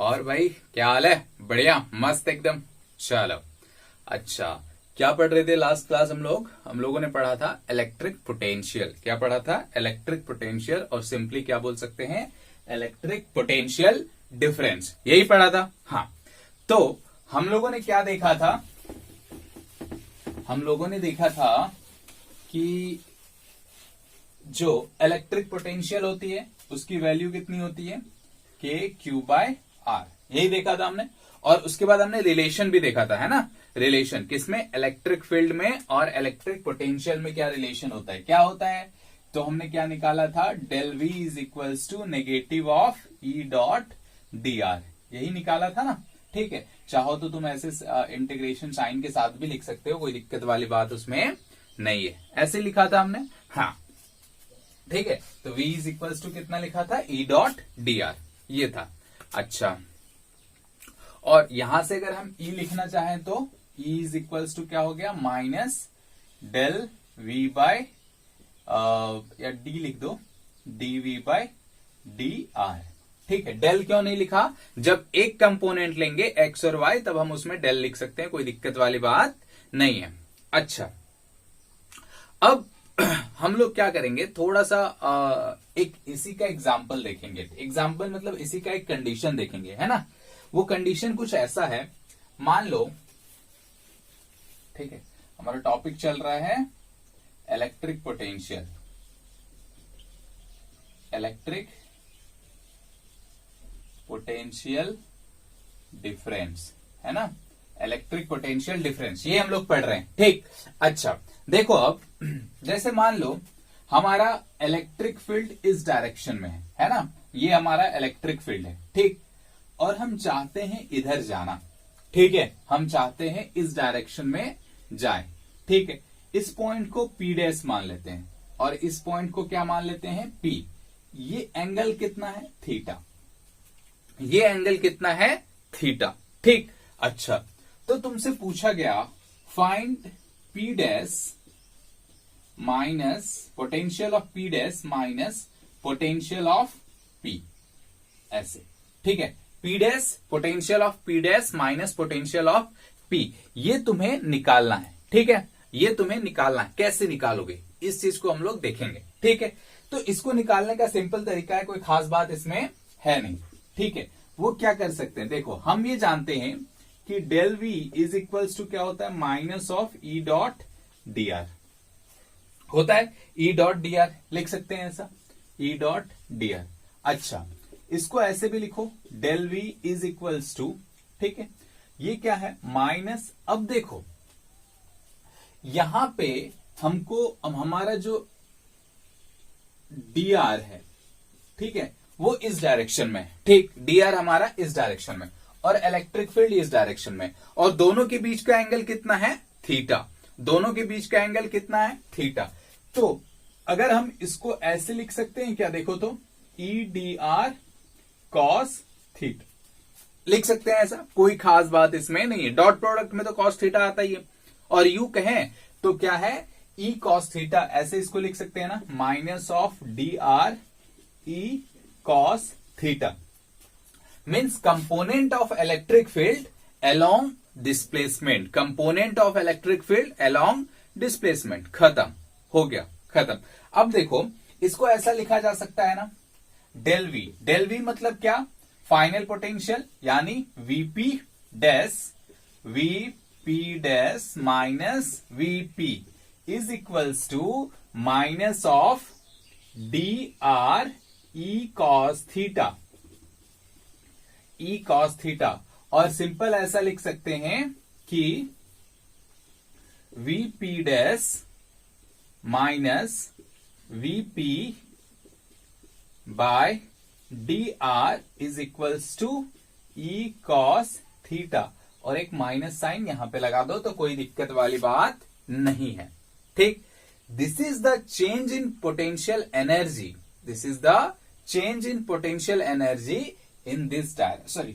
और भाई क्या हाल है? बढ़िया, मस्त एकदम। चलो, अच्छा, क्या पढ़ रहे थे लास्ट क्लास? हम लोगों ने पढ़ा था इलेक्ट्रिक पोटेंशियल। क्या पढ़ा था? इलेक्ट्रिक पोटेंशियल, और सिंपली क्या बोल सकते हैं? इलेक्ट्रिक पोटेंशियल डिफरेंस, यही पढ़ा था। हाँ, तो हम लोगों ने क्या देखा था? हम लोगों ने देखा था कि जो इलेक्ट्रिक पोटेंशियल होती है उसकी वैल्यू कितनी होती है? Q/R, यही देखा था हमने। और उसके बाद हमने रिलेशन भी देखा था, है ना? रिलेशन किसमें? इलेक्ट्रिक फील्ड में और इलेक्ट्रिक पोटेंशियल में क्या रिलेशन होता है? क्या होता है? तो हमने क्या निकाला था? Del V is equals to negative of E.dr, यही निकाला था ना? ठीक है, चाहो तो तुम ऐसे इंटीग्रेशन साइन के साथ भी लिख सकते हो, कोई दिक्कत वाली बात उसमें नहीं है। ऐसे लिखा था हमने। हाँ, ठीक है, तो V इज इक्वल्स टू कितना लिखा था? E.dr, ये था। अच्छा, और यहां से अगर हम E लिखना चाहें तो E इज इक्वल्स टू क्या हो गया? माइनस डेल V बाय या D लिख दो, dV बाय dr। ठीक है, डेल क्यों नहीं लिखा? जब एक कंपोनेंट लेंगे x और y तब हम उसमें डेल लिख सकते हैं, कोई दिक्कत वाली बात नहीं है। अच्छा, अब हम लोग क्या करेंगे? थोड़ा सा एक इसी का एग्जाम्पल देखेंगे। एग्जाम्पल मतलब इसी का एक कंडीशन देखेंगे, है ना? वो कंडीशन कुछ ऐसा है, मान लो, ठीक है, हमारा टॉपिक चल रहा है electric potential. Electric potential difference, है ना? इलेक्ट्रिक पोटेंशियल डिफरेंस, ये हम लोग पढ़ रहे हैं। ठीक, अच्छा, देखो अब जैसे मान लो हमारा इलेक्ट्रिक फील्ड इस डायरेक्शन में है ना? ये हमारा इलेक्ट्रिक फील्ड है, ठीक, और हम चाहते हैं इधर जाना। ठीक है, हम चाहते हैं इस डायरेक्शन में जाए। ठीक है, इस पॉइंट को P डैश मान लेते हैं और इस पॉइंट को क्या मान लेते हैं? P। ये एंगल कितना है? थीटा। ये एंगल कितना है? थीटा। ठीक, अच्छा, तो तुमसे पूछा गया find P dash minus potential of P dash minus potential of P, ऐसे। ठीक है, P dash potential of P dash minus potential of P, ये तुम्हें निकालना है। ठीक है, ये तुम्हें निकालना है। कैसे निकालोगे इस चीज को हम लोग देखेंगे। ठीक है, तो इसको निकालने का सिंपल तरीका है, कोई खास बात इसमें है नहीं। ठीक है, वो क्या कर सकते हैं? देखो, हम ये जानते हैं कि del V is equals to क्या होता है? माइनस ऑफ E.dr होता है। E.dr लिख सकते हैं ऐसा, E.dr। अच्छा, इसको ऐसे भी लिखो, del V is equals to, ठीक है, ये क्या है? माइनस, अब देखो यहां पे हमको हमारा जो dr है, ठीक है, वो इस डायरेक्शन में, ठीक, dr हमारा इस डायरेक्शन में और इलेक्ट्रिक फील्ड इस डायरेक्शन में, और दोनों के बीच का एंगल कितना है? थीटा। दोनों के बीच का एंगल कितना है? थीटा। तो अगर हम इसको ऐसे लिख सकते हैं क्या? देखो तो E.dr cos थीटा लिख सकते हैं ऐसा, कोई खास बात इसमें नहीं है। डॉट प्रोडक्ट में तो cos थीटा आता ही है, और यू कहें तो क्या है? E cos थीटा, ऐसे इसको लिख सकते हैं ना, minus of dr E cos theta means component of electric field along displacement. Component of electric field along displacement, खत्म हो गया, खत्म। अब देखो, इसको ऐसा लिखा जा सकता है ना, डेल V। डेल V मतलब क्या? फाइनल पोटेंशियल, यानी Vp dash minus Vp is equals to minus of dr E cos theta. E cos theta, और सिंपल ऐसा लिख सकते हैं कि Vp dash minus Vp by dr is equals to E cos theta, और एक minus sign यहां पे लगा दो तो कोई दिक्कत वाली बात नहीं है। ठीक, this is the change in potential energy. This is the change in potential energy in this direction.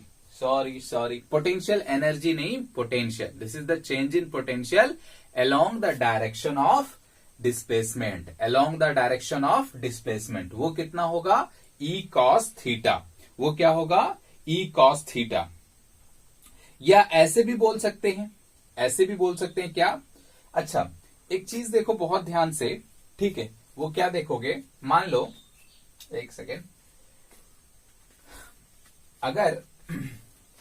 Sorry, potential energy नहीं, potential. This is the change in potential along the direction of displacement. Along the direction of displacement वो कितना होगा? E cos theta. वो क्या होगा? ई cos theta, या ऐसे भी बोल सकते हैं, ऐसे भी बोल सकते हैं क्या? अच्छा, एक चीज देखो बहुत ध्यान से, ठीक है, वो क्या देखोगे, मान लो एक सेकेंड, अगर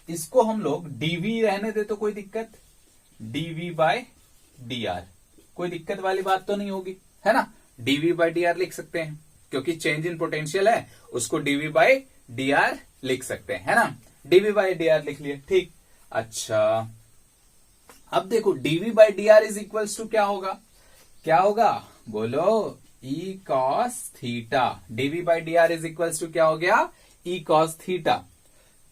इसको हम लोग डीवी रहने दे तो कोई दिक्कत, डीवी बाय डी आर, कोई दिक्कत वाली बात तो नहीं होगी, है ना? डीवी बाय डी आर लिख सकते हैं क्योंकि चेंज इन पोटेंशियल है, उसको डीवी बाय डी आर लिख सकते हैं, है ना? डीवी बाय डी आर लिख लिए, ठीक। अच्छा, अब देखो D V by D R is equals to क्या होगा, क्या होगा बोलो, E cos theta. D V by D R is equals to क्या हो गया, ई कॉस थीटा।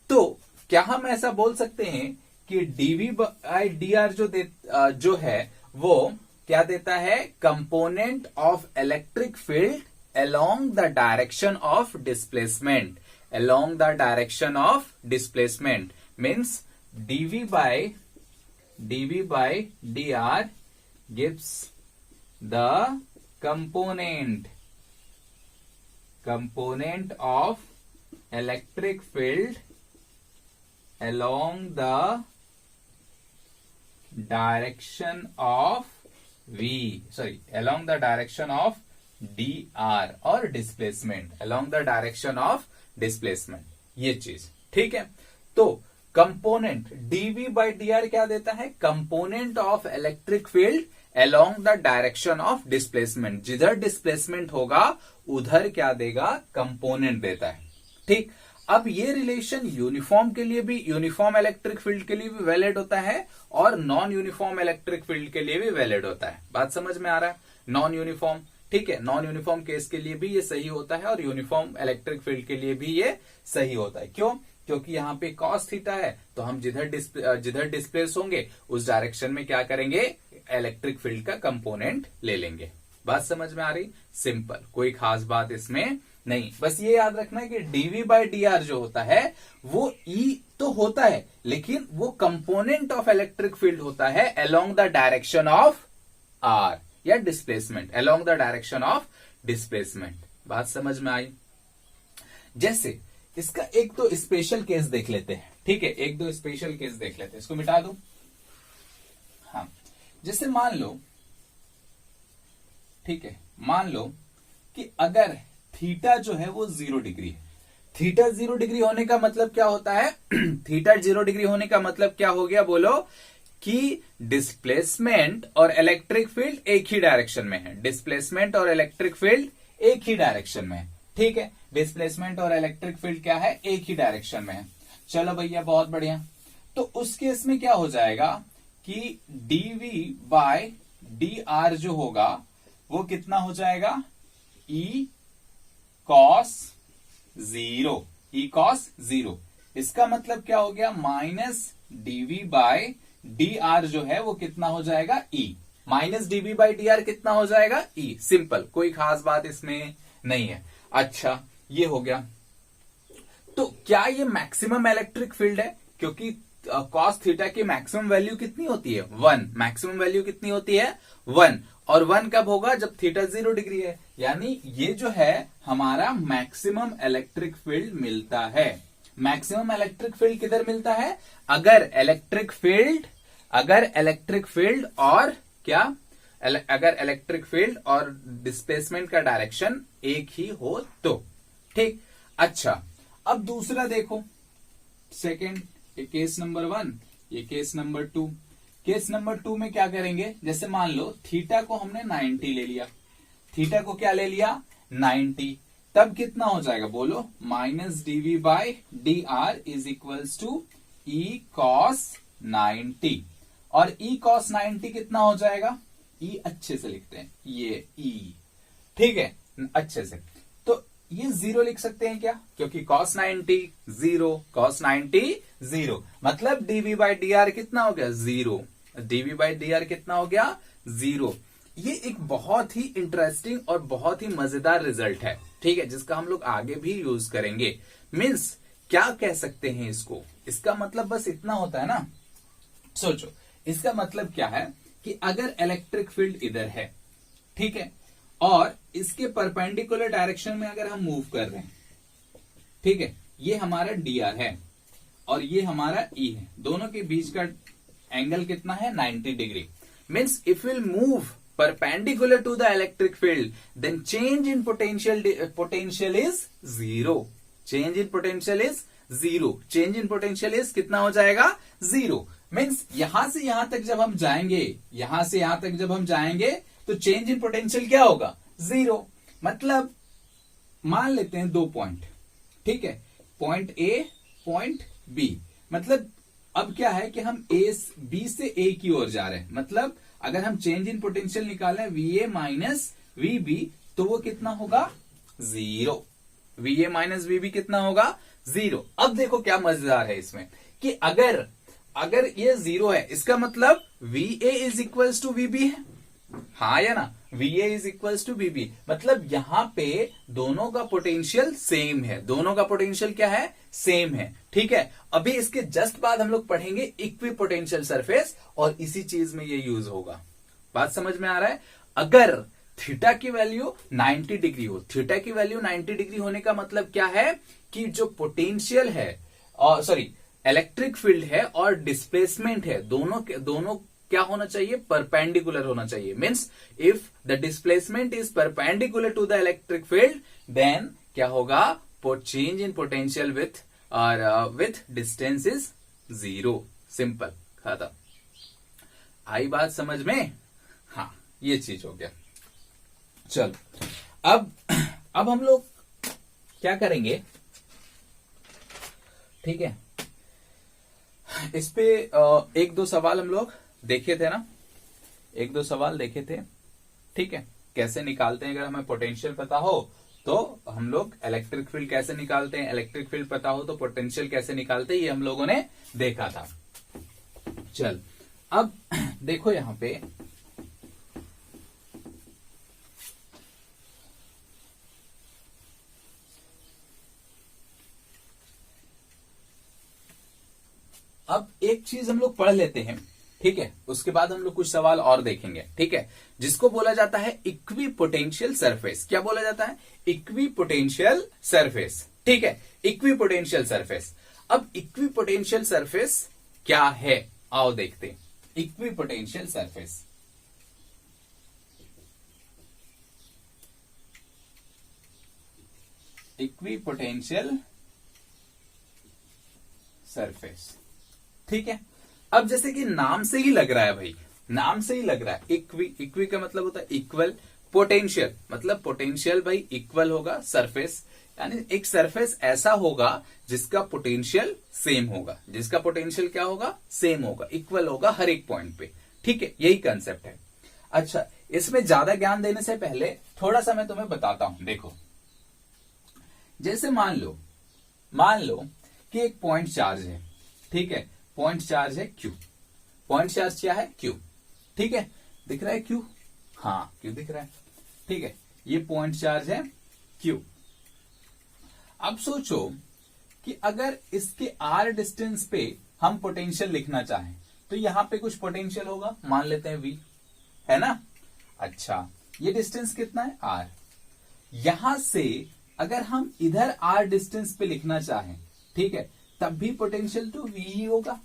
तो क्या हम ऐसा बोल सकते हैं कि डीवी बाय डी आर जो है वो क्या देता है, component of electric field along the direction of displacement, along the direction of displacement means D V by D R gives the component of electric field along the direction of along the direction of dr और displacement, along the direction of displacement, ये चीज ठीक है। तो component D V by D R क्या देता है, component of electric field along the direction of displacement, जिधर डिस्प्लेसमेंट होगा उधर क्या देगा, कंपोनेंट देता है, ठीक। अब ये रिलेशन यूनिफॉर्म के लिए भी, यूनिफॉर्म इलेक्ट्रिक फील्ड के लिए भी वैलिड होता है और नॉन यूनिफॉर्म इलेक्ट्रिक फील्ड के लिए भी वैलिड होता है। बात समझ में आ रहा है? नॉन यूनिफॉर्म, ठीक है, नॉन यूनिफॉर्म केस के लिए भी ये सही होता है और यूनिफॉर्म इलेक्ट्रिक फील्ड के लिए भी ये सही होता है। क्यों? क्योंकि यहाँ पे कॉस थीटा है, तो हम जिधर डिस्प्लेस होंगे उस डायरेक्शन में क्या करेंगे, इलेक्ट्रिक फील्ड का कंपोनेंट ले लेंगे। बात समझ में आ रही? सिंपल, कोई खास बात इसमें नहीं। बस ये याद रखना है कि डीवी बाई डी आर जो होता है वो ई तो होता है, लेकिन वो कंपोनेंट ऑफ इलेक्ट्रिक फील्ड होता है along the direction of R, या displacement, along the direction of displacement. बात समझ में आई? जैसे इसका एक तो स्पेशल केस देख लेते हैं, ठीक है, एक दो स्पेशल केस देख लेते हैं। इसको मिटा दो। हाँ, जैसे मान लो, ठीक है, मान लो कि अगर थीटा जो है वो 0 डिग्री है। थीटा 0 डिग्री होने का मतलब क्या होता है? थीटा 0 डिग्री होने का मतलब क्या हो गया बोलो, कि डिस्प्लेसमेंट और इलेक्ट्रिक फील्ड एक ही डायरेक्शन में है। डिस्प्लेसमेंट और इलेक्ट्रिक फील्ड एक ही डायरेक्शन में है, ठीक है। डिस्प्लेसमेंट और इलेक्ट्रिक फील्ड क्या है, एक ही डायरेक्शन में है। चलो भैया, बहुत बढ़िया। तो उस केस में क्या हो जाएगा कि डीवी बाय डी आर जो होगा वो कितना हो जाएगा, ई कॉस 0, ई कॉस 0। इसका मतलब क्या हो गया, minus DV by D R जो है वो कितना हो जाएगा, E. Minus DV by D R कितना हो जाएगा, ई। सिंपल, कोई खास बात इसमें नहीं है। अच्छा, ये हो गया। तो क्या ये मैक्सिमम इलेक्ट्रिक फील्ड है? क्योंकि कॉस थीटा की मैक्सिमम वैल्यू कितनी होती है, 1। मैक्सिमम वैल्यू कितनी होती है, 1। और 1 कब होगा, जब थीटा 0 डिग्री है। यानी ये जो है हमारा मैक्सिमम इलेक्ट्रिक फील्ड मिलता है। मैक्सिमम इलेक्ट्रिक फील्ड किधर मिलता है, अगर इलेक्ट्रिक फील्ड और क्या, अगर इलेक्ट्रिक फील्ड और डिस्प्लेसमेंट का डायरेक्शन एक ही हो तो, ठीक। अच्छा, अब दूसरा देखो, सेकंड, ये केस नंबर 1, ये केस नंबर 2। केस नंबर 2 में क्या करेंगे, जैसे मान लो थीटा को हमने 90 ले लिया। थीटा को क्या ले लिया, 90। तब कितना हो जाएगा बोलो, minus DV by D R is equals to E cos 90। और ई कॉस 90 कितना हो जाएगा, ई अच्छे से लिखते हैं, ये ई, ठीक है, अच्छे से। तो ये 0 लिख सकते हैं क्या, क्योंकि cos 90 0, cos 90 0, मतलब dv बाई डी आर कितना हो गया, 0। dv बाई डी आर कितना हो गया, 0। ये एक बहुत ही इंटरेस्टिंग और बहुत ही मजेदार रिजल्ट है, ठीक है, जिसका हम लोग आगे भी यूज करेंगे। मीन्स क्या कह सकते हैं इसको, इसका मतलब बस इतना होता है ना, सोचो, इसका मतलब क्या है कि अगर इलेक्ट्रिक फील्ड इधर है, ठीक है, और इसके परपेंडिकुलर डायरेक्शन में अगर हम मूव कर रहे हैं, ठीक है, ये हमारा डी आर है, और ये हमारा ई है, दोनों के बीच का एंगल कितना है 90 degree. Means if will move perpendicular to the electric field, then change in potential is zero. Change in potential is zero. Change in potential is कितना हो जाएगा 0. मीन्स यहां से यहां तक जब हम जाएंगे, यहां से यहां तक जब हम जाएंगे तो चेंज इन पोटेंशियल क्या होगा 0। मतलब मान लेते हैं 2 पॉइंट, ठीक है, पॉइंट ए पॉइंट बी। मतलब अब क्या है कि हम बी से ए की ओर जा रहे हैं। मतलब अगर हम चेंज इन पोटेंशियल निकालें वीए माइनस वीबी तो वो कितना होगा 0। वीए माइनस वीबी कितना होगा 0। अब देखो क्या मजेदार है इसमें कि अगर ये 0 है, इसका मतलब वीए इज इक्वल्स टू वीबी है, हाँ या ना, वीए इज इक्वल्स टू वीबी। मतलब यहां पे दोनों का पोटेंशियल सेम है, दोनों का पोटेंशियल क्या है सेम है, ठीक है। अभी इसके जस्ट बाद हम लोग पढ़ेंगे इक्वी पोटेंशियल सरफेस और इसी चीज में ये यूज होगा। बात समझ में आ रहा है। अगर थीटा की वैल्यू 90 डिग्री हो, थीटा की वैल्यू 90 डिग्री होने का मतलब क्या है कि जो पोटेंशियल है और सॉरी इलेक्ट्रिक फील्ड है और डिस्प्लेसमेंट है, दोनों क्या होना चाहिए परपेंडिकुलर होना चाहिए। Means if the displacement is perpendicular to the electric field then क्या होगा change in potential with distance is 0। Simple, खत्म। आई बात समझ में? हाँ, ये चीज हो गया। चलो अब हम लोग क्या करेंगे, ठीक है, इस पे 1-2 सवाल हम लोग देखे थे ना, 1-2 सवाल देखे थे, ठीक है। कैसे निकालते हैं, अगर हमें पोटेंशियल पता हो तो हम लोग इलेक्ट्रिक फील्ड कैसे निकालते हैं, इलेक्ट्रिक फील्ड पता हो तो पोटेंशियल कैसे निकालते हैं, ये हम लोगों ने देखा था। चल अब देखो यहां पे अब एक चीज हम लोग पढ़ लेते हैं, ठीक है, उसके बाद हम लोग कुछ सवाल और देखेंगे, ठीक है, जिसको बोला जाता है इक्वी पोटेंशियल सरफेस। क्या बोला जाता है? इक्वी पोटेंशियल सरफेस, ठीक है, इक्वी पोटेंशियल सरफेस। अब इक्वी पोटेंशियल सरफेस क्या है, आओ देखते हैं। Equi potential surface, equi potential surface, ठीक है। अब जैसे कि नाम से ही लग रहा है भाई, नाम से ही लग रहा है इक्वी, इक्वी का मतलब होता है इक्वल, पोटेंशियल मतलब पोटेंशियल भाई इक्वल होगा, सरफेस यानी एक सरफेस ऐसा होगा जिसका पोटेंशियल सेम होगा, जिसका पोटेंशियल क्या होगा सेम होगा, इक्वल होगा हर एक पॉइंट पे, ठीक है, यही कंसेप्ट है। अच्छा, इसमें ज्यादा ज्ञान देने से पहले थोड़ा सा मैं तुम्हें बताता हूं। देखो, जैसे मान लो कि एक पॉइंट चार्ज है, ठीक है, पॉइंट चार्ज है क्यू, पॉइंट चार्ज क्या है क्यू, ठीक है, दिख रहा है क्यू, हाँ क्यू दिख रहा है, ठीक है, ये पॉइंट चार्ज है क्यू। अब सोचो कि अगर इसके आर डिस्टेंस पे हम पोटेंशियल लिखना चाहें तो यहां पे कुछ पोटेंशियल होगा, मान लेते हैं वी, है ना। अच्छा, ये डिस्टेंस कितना है आर, यहां से अगर हम इधर आर डिस्टेंस पे लिखना चाहें, ठीक है, तब भी पोटेंशियल तो वी ही होगा,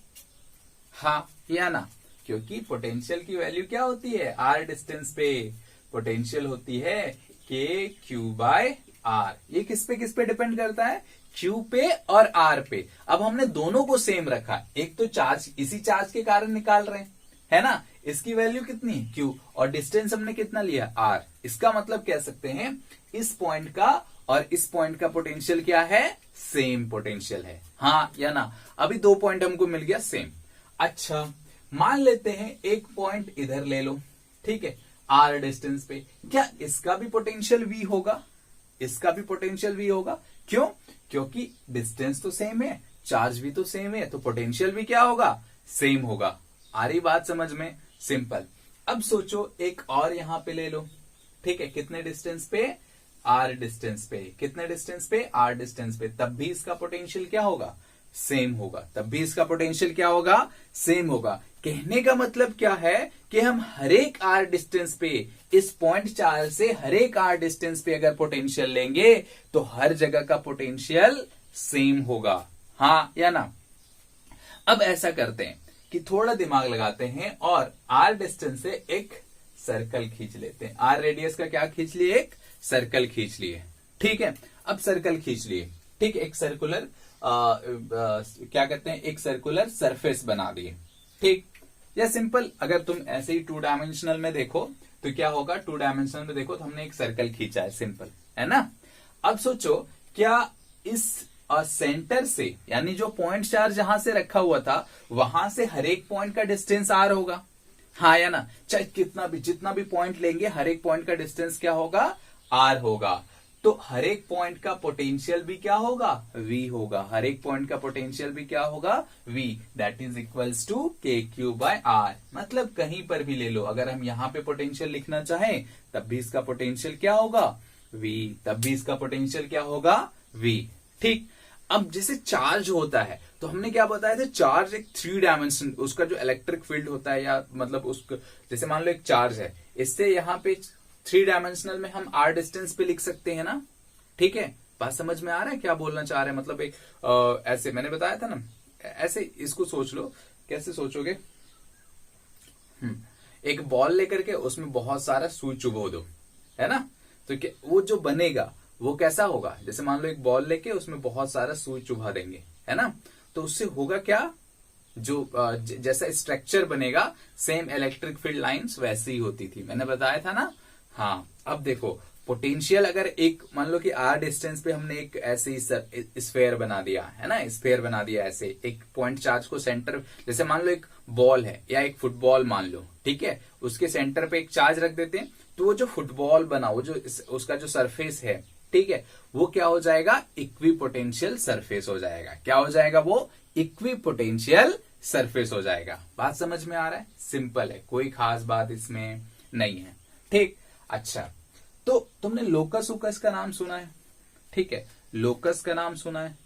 हाँ या ना, क्योंकि पोटेंशियल की वैल्यू क्या होती है आर डिस्टेंस पे, पोटेंशियल होती है के क्यू बाय आर। ये किस पे डिपेंड करता है, क्यू पे और आर पे। अब हमने दोनों को सेम रखा, एक तो चार्ज, इसी चार्ज के कारण निकाल रहे हैं, है ना, इसकी वैल्यू कितनी है क्यू और डिस्टेंस हमने कितना लिया आर। इसका मतलब कह सकते हैं इस पॉइंट का और इस पॉइंट का पोटेंशियल क्या है, सेम पोटेंशियल है, हाँ या ना। अभी 2 पॉइंट हमको मिल गया सेम। अच्छा, मान लेते हैं एक पॉइंट इधर ले लो, ठीक है, आर डिस्टेंस पे, क्या इसका भी पोटेंशियल वी होगा, इसका भी पोटेंशियल वी होगा, क्यों, क्योंकि डिस्टेंस तो सेम है, चार्ज भी तो सेम है, तो पोटेंशियल भी क्या होगा सेम होगा। आ रही बात समझ में? सिंपल। अब सोचो एक और यहां पे ले लो, ठीक है, कितने डिस्टेंस पे आर डिस्टेंस पे, कितने डिस्टेंस पे आर डिस्टेंस पे, तब भी इसका पोटेंशियल क्या होगा सेम होगा, तब भी इसका पोटेंशियल क्या होगा सेम होगा। कहने का मतलब क्या है कि हम हरेक आर डिस्टेंस पे, इस पॉइंट चार्ज से हरेक आर डिस्टेंस पे अगर पोटेंशियल लेंगे तो हर जगह का पोटेंशियल सेम होगा, हाँ या ना। अब ऐसा करते हैं कि थोड़ा दिमाग लगाते हैं और आर डिस्टेंस से एक सर्कल खींच लेते हैं। आर रेडियस का क्या खींच लिए, एक सर्कल खींच लिए। ठीक है, अब सर्कल खींच लिए, ठीक, एक सर्कुलर क्या कहते हैं, एक सर्कुलर सरफेस बना दिए। ठीक, या सिंपल अगर तुम ऐसे ही 2 डायमेंशनल में देखो तो क्या होगा, 2 डायमेंशनल में देखो तो हमने एक सर्कल खींचा है, सिंपल है ना। अब सोचो क्या इस सेंटर से, यानी जो पॉइंट चार्ज जहां से रखा हुआ था वहां से हर एक पॉइंट का डिस्टेंस आर होगा, हाँ या ना। चाहे कितना भी, जितना भी पॉइंट लेंगे हर एक पॉइंट का डिस्टेंस क्या होगा, आर होगा। तो हर एक पॉइंट का पोटेंशियल भी क्या होगा, V होगा। हर एक पॉइंट का पोटेंशियल भी क्या होगा, V, that is equals to KQ/R। मतलब कहीं पर भी ले लो, अगर हम यहां पे पोटेंशियल लिखना चाहें तब भी इसका पोटेंशियल क्या होगा, V, तब भी इसका पोटेंशियल क्या होगा, V। ठीक, अब जैसे चार्ज होता है तो हमने क्या बताया था, चार्ज एक 3 डायमेंशन, उसका जो इलेक्ट्रिक फील्ड होता है, या मतलब उसको जैसे मान लो एक चार्ज है, इससे यहां पे 3 डायमेंशनल में हम आर डिस्टेंस पे लिख सकते हैं ना। ठीक है, बात समझ में आ रहा है क्या बोलना चाह रहे हैं, मतलब एक ऐसे मैंने बताया था ना, ऐसे इसको सोच लो। कैसे सोचोगे, एक बॉल लेकर के उसमें बहुत सारा सुई चुभो दो, है ना, तो वो जो बनेगा वो कैसा होगा, जैसे मान लो एक बॉल लेके उसमें बहुत सारा सुई चुभा देंगे, है ना, तो उससे होगा क्या, जो जैसा स्ट्रक्चर बनेगा, सेम इलेक्ट्रिक फील्ड लाइंस वैसी ही होती थी, मैंने बताया था ना। हाँ, अब देखो पोटेंशियल अगर एक मान लो कि आर डिस्टेंस पे हमने एक ऐसे ही स्फेयर बना दिया, है ना, स्फेयर बना दिया, ऐसे एक पॉइंट चार्ज को सेंटर, जैसे मान लो एक बॉल है या एक फुटबॉल मान लो, ठीक है, उसके सेंटर पे एक चार्ज रख देते हैं, तो वो जो फुटबॉल बना, वो जो उसका जो सरफेस है, ठीक है, वो क्या हो जाएगा, इक्वी पोटेंशियल सरफेस हो जाएगा। क्या हो जाएगा, वो इक्वी पोटेंशियल सरफेस हो जाएगा। बात समझ में आ रहा है, सिंपल है, कोई खास बात इसमें नहीं है। ठीक, अच्छा, तो तुमने लोकस वोकस का नाम सुना है, ठीक है, लोकस का नाम सुना है,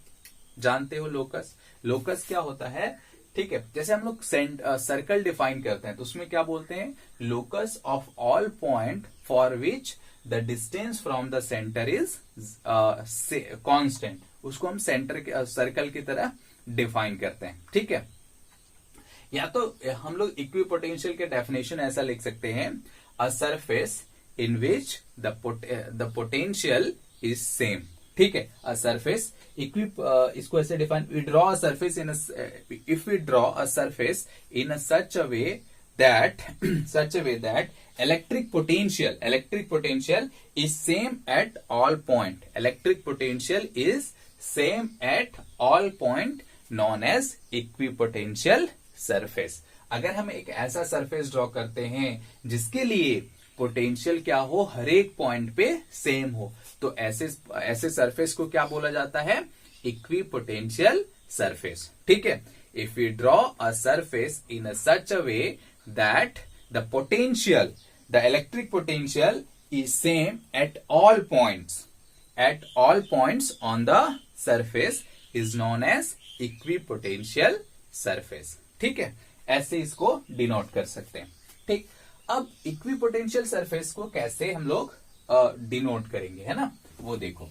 जानते हो लोकस। लोकस क्या होता है, ठीक है, जैसे हम लोग सर्कल डिफाइन करते हैं तो उसमें क्या बोलते हैं, locus of all point for which the distance from the centre is constant, उसको हम सेंटर के सर्कल की तरह डिफाइन करते हैं। ठीक है, या तो हम लोग इक्विपोटेंशियल के डेफिनेशन ऐसा लिख सकते हैं, a surface in which the potential is same. ठीक है, अ सरफेस इसको ऐसे define, we draw a surface in if we draw a surface in such a way that electric potential is same at all point. Electric potential is same at all point known as equipotential surface. अगर हम एक ऐसा surface draw करते हैं जिसके लिए potential क्या हो, हर एक पॉइंट पे सेम हो, तो ऐसे सरफेस को क्या बोला जाता है, इक्विपोटेंशियल सरफेस। ठीक है, if we draw a surface in such a way that the electric potential is same at all points on the surface is known as equipotential surface. ठीक है, ऐसे इसको डिनोट कर सकते हैं। ठीक, अब इक्विपोटेंशियल सरफेस को कैसे हम लोग डिनोट करेंगे, है ना, वो देखो।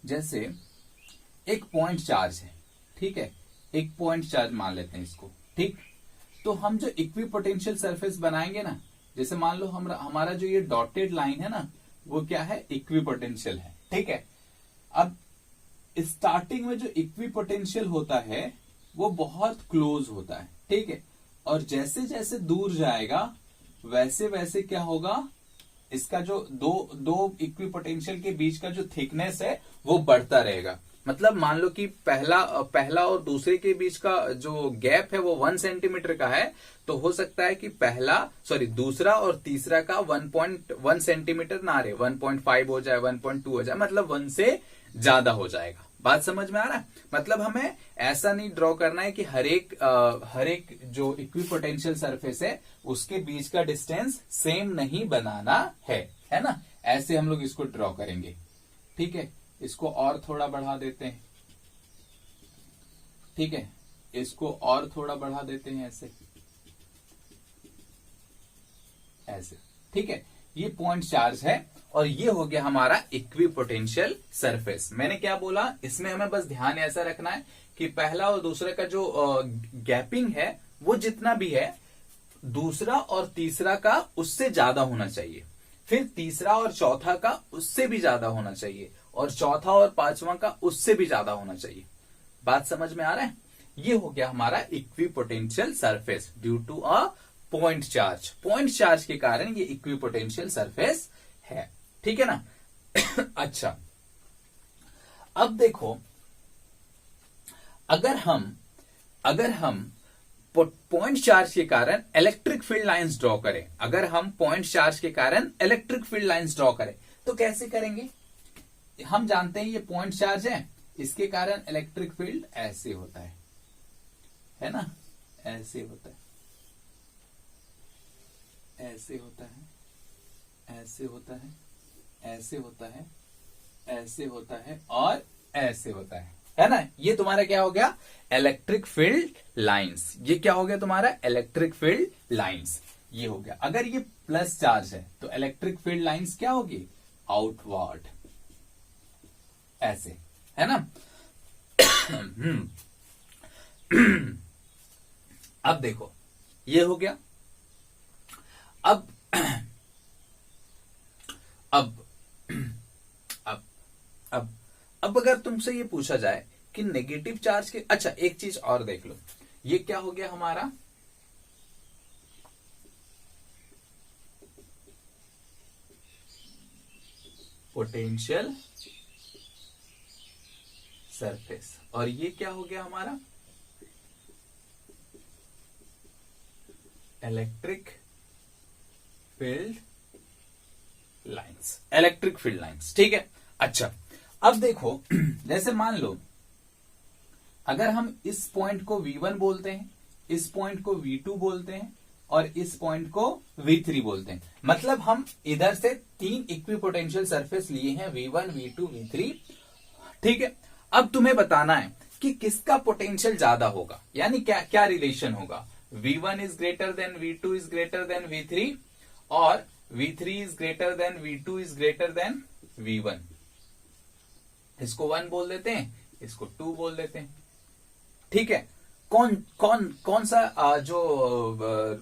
जैसे एक पॉइंट चार्ज है, ठीक है, एक पॉइंट चार्ज मान लेते हैं इसको। ठीक, तो हम जो इक्विपोटेंशियल सरफेस बनाएंगे ना, जैसे मान लो हमारा जो ये डॉटेड लाइन है ना, वो क्या है, इक्विपोटेंशियल है। ठीक है, अब स्टार्टिंग में जो इक्विपोटेंशियल होता है वो बहुत क्लोज होता है, ठीक है, और जैसे जैसे दूर जाएगा वैसे वैसे क्या होगा, इसका जो दो इक्विपोटेंशियल के बीच का जो थिकनेस है वो बढ़ता रहेगा। मतलब मान लो कि पहला और दूसरे के बीच का जो गैप है वो 1 सेंटीमीटर का है, तो हो सकता है कि दूसरा और तीसरा का 1.1 सेंटीमीटर ना रहे, 1.5 हो जाए, 1.2 हो जाए, मतलब 1 से ज्यादा हो जाएगा। बात समझ में आ रहा है, मतलब हमें ऐसा नहीं ड्रॉ करना है कि हर एक जो इक्विपोटेंशियल सरफेस है उसके बीच का डिस्टेंस सेम नहीं बनाना है ना, ऐसे हम लोग इसको ड्रॉ करेंगे। ठीक है, इसको और थोड़ा बढ़ा देते हैं, ठीक है, इसको और थोड़ा बढ़ा देते हैं, ऐसे। ठीक है, ये पॉइंट चार्ज है और ये हो गया हमारा इक्विपोटेंशियल सरफेस। मैंने क्या बोला, इसमें हमें बस ध्यान ऐसा रखना है कि पहला और दूसरे का जो गैपिंग है वो जितना भी है, दूसरा और तीसरा का उससे ज्यादा होना चाहिए, फिर तीसरा और चौथा का उससे भी ज्यादा होना चाहिए, और चौथा और पांचवा का उससे भी ज्यादा होना चाहिए। बात समझ में आ रहा है? ये हो गया हमारा equipotential surface due to a point charge. Point charge के कारण ये इक्विपोटेंशियल सरफेस है, ठीक है ना। अच्छा, अब देखो, अगर हम पॉइंट चार्ज के कारण इलेक्ट्रिक फील्ड लाइंस ड्रॉ करें, अगर हम पॉइंट चार्ज के कारण इलेक्ट्रिक फील्ड लाइंस ड्रॉ करें तो कैसे करेंगे? हम जानते हैं ये पॉइंट चार्ज है, इसके कारण इलेक्ट्रिक फील्ड ऐसे होता है ना, ऐसे होता है, ऐसे होता है, ऐसे होता है, ऐसे होता है, ऐसे होता है और ऐसे होता है ना। ये तुम्हारा क्या हो गया? Electric field lines. ये क्या हो गया तुम्हारा? Electric field lines. ये हो गया। अगर ये प्लस चार्ज है तो इलेक्ट्रिक फील्ड लाइंस क्या होगी? आउटवर्ड, ऐसे, है ना। अब देखो, ये हो गया। अब अब अब अब अब अगर तुमसे ये पूछा जाए कि नेगेटिव चार्ज के, अच्छा एक चीज और देख लो, ये क्या हो गया हमारा? पोटेंशियल सरफेस, और ये क्या हो गया हमारा? Electric field lines, electric field lines, ठीक है। अच्छा, अब देखो, जैसे मान लो अगर हम इस पॉइंट को V1 बोलते हैं, इस पॉइंट को V2 बोलते हैं और इस पॉइंट को V3 बोलते हैं, मतलब हम इधर से 3 इक्विपोटेंशियल सरफेस लिए हैं, V1, V2, V3, ठीक है। अब तुम्हें बताना है कि किसका पोटेंशियल ज्यादा होगा, यानी क्या क्या रिलेशन होगा? V1 is greater than V2 is greater than V3 और V3 is greater than V2 is greater than V1। इसको 1 बोल देते हैं, इसको 2 बोल देते हैं, ठीक है। कौन सा जो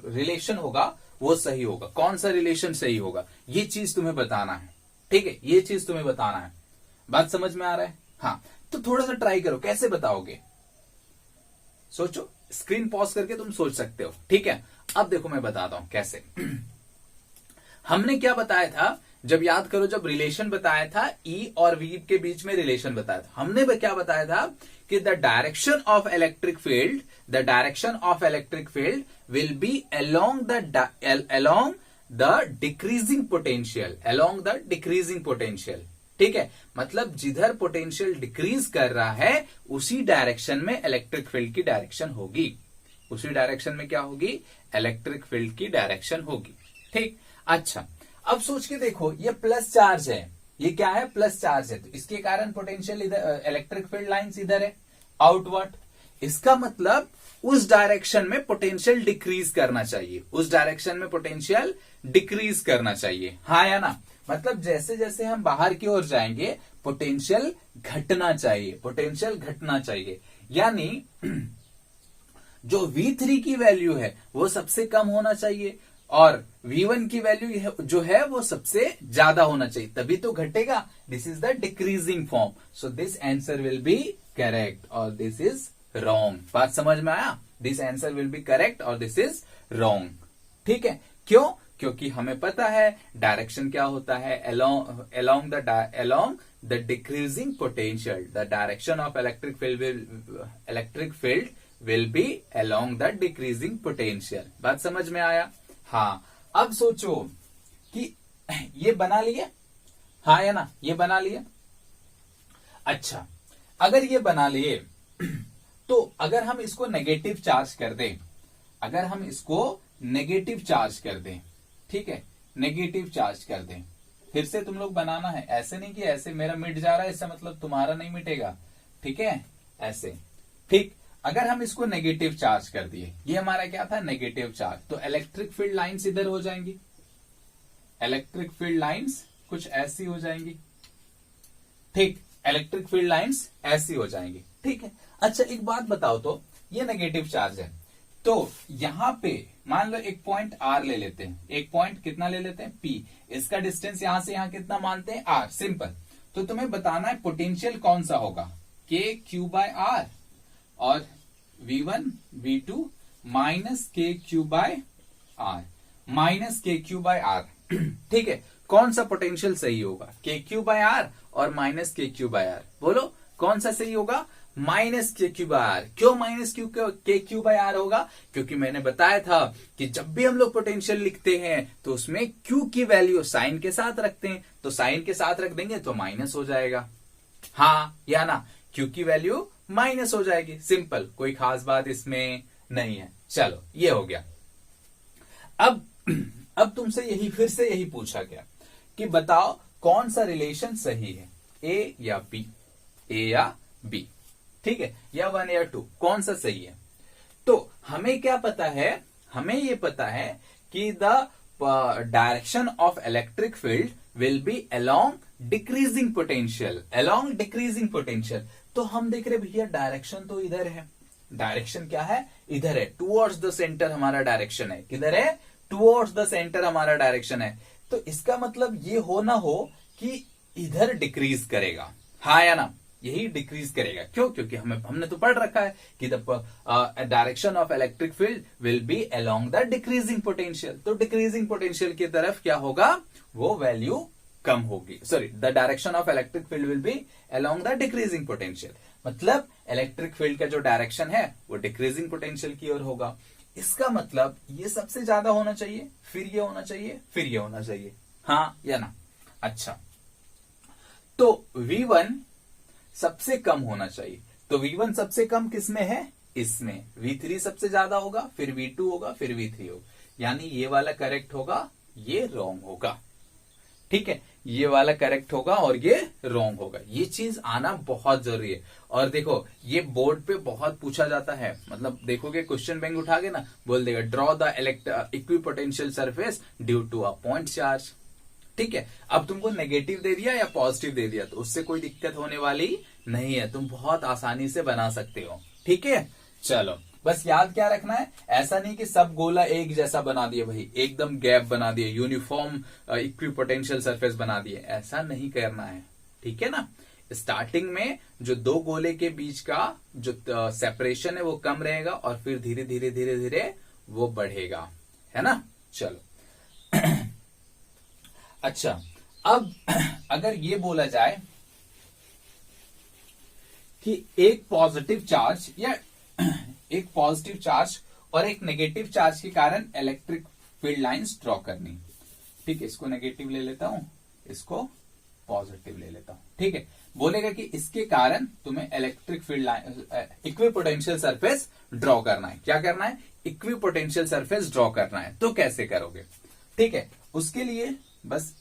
रिलेशन होगा वो सही होगा, कौन सा रिलेशन सही होगा, ये चीज तुम्हें बताना है, ठीक है। ये चीज तुम्हें बताना है। बात समझ में आ रहा है? हाँ, तो थोड़ा सा ट्राई करो, कैसे बताओगे? सोचो, स्क्रीन पॉज करके तुम सोच सकते हो, ठीक है। अब देखो मैं बताता हूं कैसे। हमने क्या बताया था, जब याद करो, जब रिलेशन बताया था E और V के बीच में रिलेशन बताया था, हमने क्या बताया था कि the direction of electric field will be along the decreasing potential, ठीक है। मतलब जिधर पोटेंशियल डिक्रीज कर रहा है उसी डायरेक्शन में इलेक्ट्रिक फील्ड की डायरेक्शन होगी, उसी डायरेक्शन में क्या होगी? इलेक्ट्रिक फील्ड की डायरेक्शन होगी, ठीक। अच्छा, अब सोच के देखो, ये प्लस चार्ज है, ये क्या है? प्लस चार्ज है, तो इसके कारण पोटेंशियल इधर, इलेक्ट्रिक फील्ड लाइंस इधर है, आउटवर्ड। इसका मतलब उस डायरेक्शन में पोटेंशियल डिक्रीज करना चाहिए, उस डायरेक्शन में पोटेंशियल डिक्रीज करना चाहिए, हाँ या ना। मतलब जैसे जैसे हम बाहर की ओर जाएंगे पोटेंशियल घटना चाहिए, पोटेंशियल घटना चाहिए, यानी जो V3 की वैल्यू है वो सबसे कम होना चाहिए और V1 की वैल्यू जो है वो सबसे ज्यादा होना चाहिए, तभी तो घटेगा। This is the decreasing form, so this answer will be correct और दिस इज रॉन्ग। बात समझ में आया? This answer will be correct और दिस इज रॉन्ग, ठीक है। क्यों? क्योंकि हमें पता है डायरेक्शन क्या होता है, along the decreasing potential, the direction of electric field will be along the decreasing potential. बात समझ में आया? हाँ, अब सोचो कि ये बना लिए, हाँ या ना, ये बना लिए। अच्छा, अगर ये बना लिए तो अगर हम इसको नेगेटिव चार्ज कर दें, अगर हम इसको नेगेटिव चार्ज कर दें, ठीक है, नेगेटिव चार्ज कर दें, फिर से तुम लोग बनाना है, ऐसे नहीं कि ऐसे मेरा मिट जा रहा है इसका मतलब तुम्हारा नहीं मिटेगा, ठीक है, ऐसे, ठीक। अगर हम इसको नेगेटिव चार्ज कर दिए, ये हमारा क्या था? नेगेटिव चार्ज, तो इलेक्ट्रिक फील्ड लाइंस इधर हो जाएंगी, इलेक्ट्रिक फील्ड लाइंस कुछ ऐसी हो जाएंगी, ठीक, इलेक्ट्रिक फील्ड लाइंस ऐसी हो जाएंगी, ठीक है। अच्छा एक बात बताओ, तो ये नेगेटिव चार्ज है, तो यहां पे मान लो एक पॉइंट आर ले लेते हैं, एक पॉइंट कितना ले लेते हैं पी, इसका डिस्टेंस यहां से यहां कितना मानते हैं आर, सिंपल। तो तुम्हें बताना है पोटेंशियल कौन सा होगा, के क्यू बाय आर और V1 V2 माइनस के क्यू बाय आर, माइनस के क्यू बाय आर, ठीक है। कौन सा पोटेंशियल सही होगा, के क्यू बाय आर और माइनस के क्यू बाय आर, बोलो कौन सा सही होगा, माइनस के क्यू बाय आर। क्यों माइनस के क्यू बाय आर होगा, क्योंकि मैंने बताया था कि जब भी हम लोग पोटेंशियल लिखते हैं तो उसमें क्यू की वैल्यू साइन के साथ रखते हैं, तो साइन के साथ रख देंगे तो माइनस हो जाएगा, हाँ या ना, क्यू की वैल्यू माइनस हो जाएगी, सिंपल, कोई खास बात इसमें नहीं है। चलो ये हो गया। अब तुमसे यही फिर से यही पूछा गया कि बताओ कौन सा रिलेशन सही है, ए या बी, ए या बी, ठीक है, या 1 या 2, कौन सा सही है। तो हमें क्या पता है, हमें ये पता है कि the direction of electric field will be along decreasing potential, along decreasing potential. तो हम देख रहे भैया डायरेक्शन तो इधर है, डायरेक्शन क्या है, इधर है, टुवर्ड्स द सेंटर हमारा डायरेक्शन है, किधर है, टुवर्ड्स द सेंटर हमारा डायरेक्शन है। तो इसका मतलब ये हो ना हो कि इधर डिक्रीज करेगा, हाँ या ना, यही डिक्रीज करेगा। क्यों, क्योंकि हमने तो पढ़ रखा है कि the direction of electric field will be along the decreasing potential. तो डिक्रीजिंग पोटेंशियल की तरफ क्या होगा, वो वैल्यू कम होगी, sorry, the direction of electric field will be along the decreasing potential, मतलब इलेक्ट्रिक फील्ड का जो डायरेक्शन है वो डिक्रीजिंग पोटेंशियल की ओर होगा। इसका मतलब ये सबसे ज्यादा होना चाहिए, फिर ये होना चाहिए, फिर ये होना चाहिए, हाँ या ना। अच्छा, तो V1 सबसे कम होना चाहिए, तो V1 सबसे कम किसमें है, इसमें। V3 सबसे ज्यादा होगा, फिर V2 होगा, फिर V3 होगा, यानी ये वाला करेक्ट होगा, ये रॉन्ग होगा, ठीक है, ये वाला करेक्ट होगा और ये रॉन्ग होगा। ये चीज आना बहुत जरूरी है। और देखो ये बोर्ड पे बहुत पूछा जाता है, मतलब देखोगे क्वेश्चन बैंक उठा के ना बोल देगा draw the equipotential surface due to a point charge, ठीक है। अब तुमको नेगेटिव दे दिया या पॉजिटिव दे दिया तो उससे कोई दिक्कत होने वाली नहीं है, तुम बहुत आसानी से बना सकते हो, ठीक है। चलो बस याद क्या रखना है, ऐसा नहीं कि सब गोला एक जैसा बना दिए भाई, एकदम गैप बना दिए, यूनिफॉर्म इक्विपोटेंशियल सरफेस बना दिए, ऐसा नहीं करना है, ठीक है ना। स्टार्टिंग में जो दो गोले के बीच का जो सेपरेशन है वो कम रहेगा और फिर धीरे धीरे धीरे धीरे वो बढ़ेगा, है ना। चलो अच्छा, अब अगर ये बोला जाए कि एक पॉजिटिव चार्ज या एक पॉजिटिव चार्ज और एक नेगेटिव चार्ज के कारण इलेक्ट्रिक फील्ड लाइंस ड्रॉ करनी, ठीक है, इसको नेगेटिव ले लेता हूं, इसको पॉजिटिव ले लेता हूं, ठीक है। बोलेगा कि इसके कारण तुम्हें electric field line equipotential surface draw करना है, क्या करना है, इक्विपोटेंशियल सरफेस ड्रॉ करना है। तो कैसे करोगे, ठीक है, उसके लिए बस,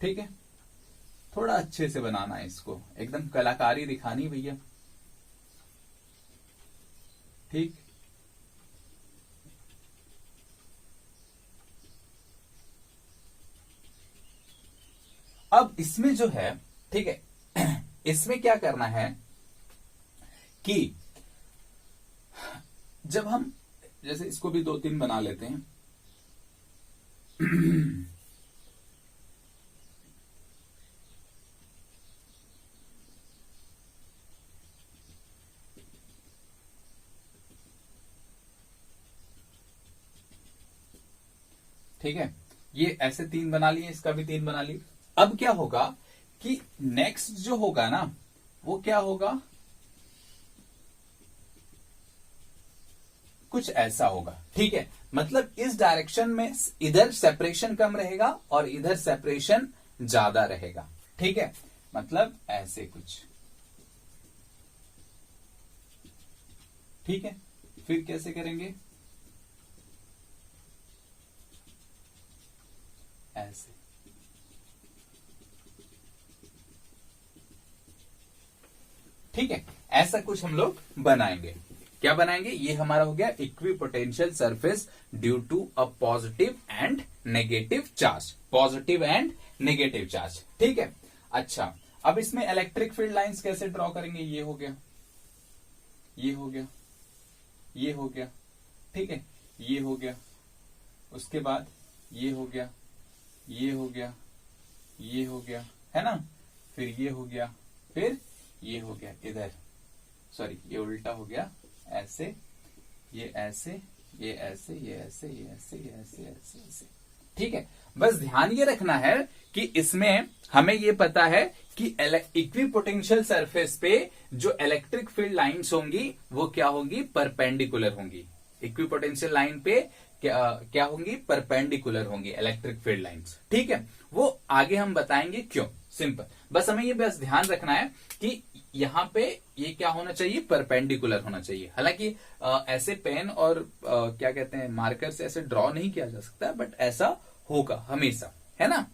ठीक है, थोड़ा अच्छे से बनाना है इसको, एकदम कलाकारी दिखानी भैया, ठीक। अब इसमें जो है, ठीक है, इसमें क्या करना है कि जब हम जैसे इसको भी 2-3 बना लेते हैं ठीक है, ये ऐसे 3 बना लिए, इसका भी 3 बना लिए। अब क्या होगा कि नेक्स्ट जो होगा ना वो क्या होगा, कुछ ऐसा होगा, ठीक है। मतलब इस डायरेक्शन में इधर सेपरेशन कम रहेगा और इधर सेपरेशन ज्यादा रहेगा, ठीक है, मतलब ऐसे कुछ, ठीक है। फिर कैसे करेंगे, ऐसे, ठीक है, ऐसा कुछ हम लोग बनाएंगे, क्या बनाएंगे, ये हमारा हो गया equipotential surface due to a positive and negative charge, positive and negative charge. ठीक है। अच्छा, अब इसमें इलेक्ट्रिक फील्ड लाइंस कैसे ड्रॉ करेंगे, ये हो गया, ये हो गया, ये हो गया, ठीक है, ये हो गया, उसके बाद ये हो गया, ये हो गया, ये हो गया, है ना, फिर ये हो गया, फिर ये हो गया, इधर सॉरी ये उल्टा हो गया, ऐसे, ये ऐसे, ये ऐसे, ये ऐसे, ये ऐसे, ये ऐसे, ऐसे ऐसे। ठीक है, बस ध्यान ये रखना है कि इसमें हमें ये पता है कि इक्विपोटेंशियल सरफेस पे जो इलेक्ट्रिक फील्ड लाइंस होंगी वो क्या होंगी, परपेंडिकुलर होंगी। इक्विपोटेंशियल लाइन पे क्या होंगी, परपेंडिकुलर होंगी इलेक्ट्रिक फील्ड लाइंस। ठीक है, वो आगे हम बताएंगे क्यों, सिंपल, बस हमें ये बस ध्यान रखना है कि यहां पे ये क्या होना चाहिए, परपेंडिकुलर होना चाहिए। हालांकि ऐसे पेन और क्या कहते हैं मार्कर से ऐसे ड्रॉ नहीं किया जा सकता, बट ऐसा होगा हमेशा, है ना।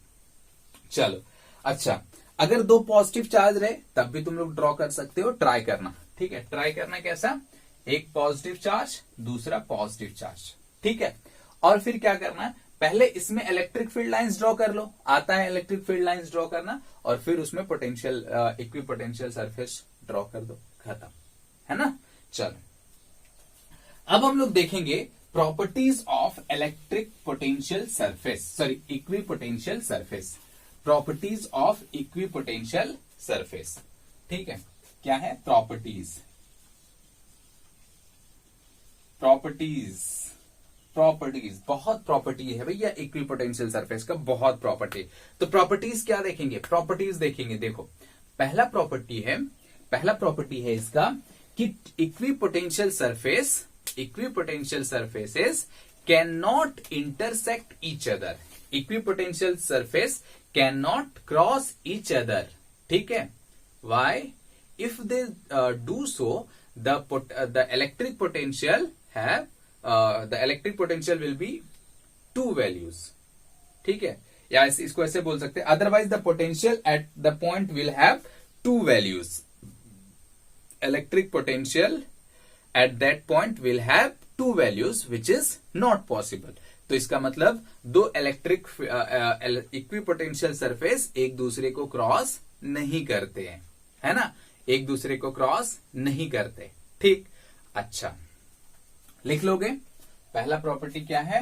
चलो, अच्छा, अगर दो पॉजिटिव चार्ज रहे तब भी तुम लोग ड्रॉ कर सकते हो, ट्राई करना। ठीक है, ट्राई करना कैसा, एक पॉजिटिव चार्ज, दूसरा पॉजिटिव चार्ज। ठीक है, और फिर क्या करना है, पहले इसमें इलेक्ट्रिक फील्ड लाइंस ड्रॉ कर लो, आता है इलेक्ट्रिक फील्ड लाइंस ड्रॉ करना, और फिर उसमें पोटेंशियल इक्विपोटेंशियल सरफेस ड्रॉ कर दो, खत्म, है ना। चलो, अब हम लोग देखेंगे properties of electric potential surface, sorry equipotential surface, properties of equipotential surface. ठीक है, क्या है प्रॉपर्टीज, प्रॉपर्टीज, प्रॉपर्टीज, बहुत प्रॉपर्टी है भैया इक्विपोटेंशियल सरफेस का, बहुत प्रॉपर्टी। तो प्रॉपर्टीज क्या देखेंगे, प्रॉपर्टीज देखेंगे, देखो पहला प्रॉपर्टी है इसका कि equipotential surfaces can not intersect each other, equipotential surface can not cross each other. ठीक है, why, if they do so the electric potential have the electric potential will be two values। ठीक है, या इसको ऐसे बोल सकते हैं, otherwise the potential at the point will have to values, electric potential at that point will have to values which is not possible. तो इसका मतलब दो इलेक्ट्रिक इक्विपोटेंशियल सरफेस एक दूसरे को क्रॉस नहीं करते हैं, है ना, एक दूसरे को क्रॉस नहीं करते। ठीक, अच्छा लिख लोगे, पहला प्रॉपर्टी क्या है,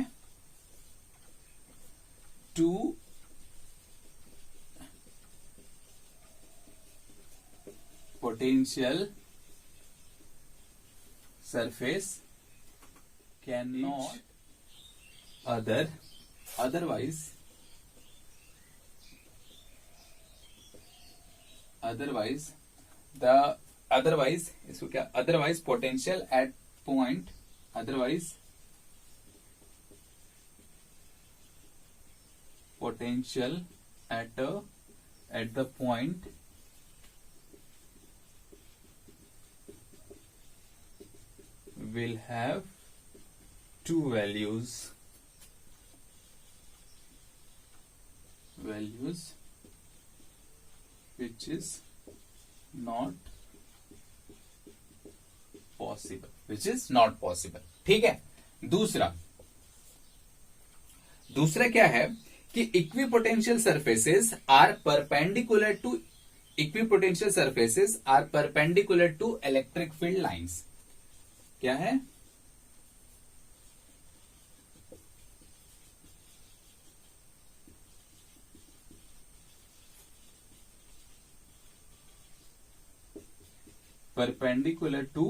two potential surface can not otherwise इसको क्या, otherwise potential at point, otherwise potential at the point will have two values which is not possible, ठीक है। दूसरा क्या है कि equipotential surfaces are perpendicular to electric field lines. क्या है, perpendicular to